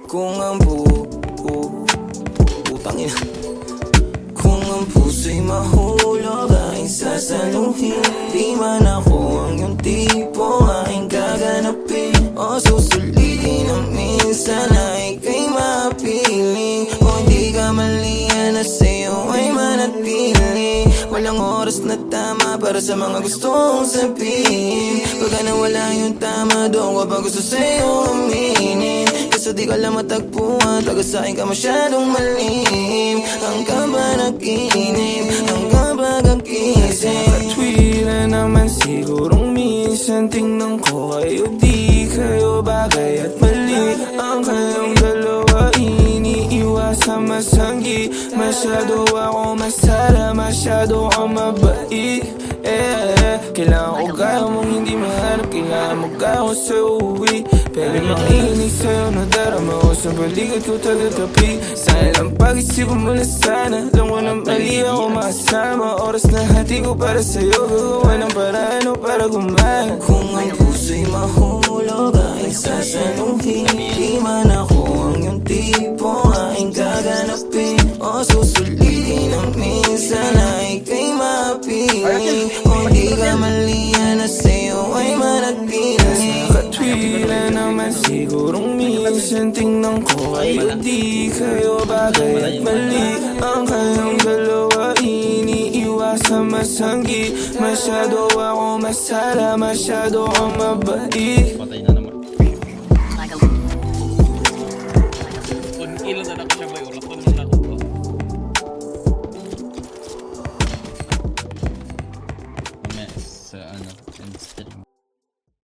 Kung ang putangin, kung ang puso'y mahulog, aking sasaluhin. Di man ako ang iyong tipo, aking gaganapin. O susulitin ang minsan na ika'y mapili. O hindi ka maliyan na sa'yo ay manatili. Walang oras na tama para sa mga gustong sabihin. Pagka nawala yung tama, doon ko ba gusto sa'yo aminin. Kaso di ka lang matagpuan, taga sa'kin ka masyadong malim. Ang ka ba nakinig? Ang ka ba kagising? Katwiran naman sigurong minsan tingnan ko kayo, di kayo bagay at mali. Ang kayong dalawa iniiwasan masanggi. Masyado ako masara, masyado ako mabait. Kailangan ko kaya mong hindi mahanap, kailangan mo kaya ko sa uwi. Pwede makinig sa'yo na darama ko sa balikat ko tagatapi. Sayang ang pag-isipan mo na sana, alam ko na mali ako makasama. Oras na hati ko para sa'yo, gagawa ng paraan o para kumain. Kung ang puso'y mahulog, aking sasaluhin. Di man ako ang iyong tipo, aking gaganapin. O susulitin ang minsan na ika'y mapili. O di ka maliyan na sa'yo ay manatili. Katwiran naman sigurong minsan tingnan ko kayo, di kayo bagay at mali. Ang kayong dalawa iniiwasan masanggi. Masyado ako masara, masyado ako mabait. Patay na naman. Kung ilan na lang siya ba yung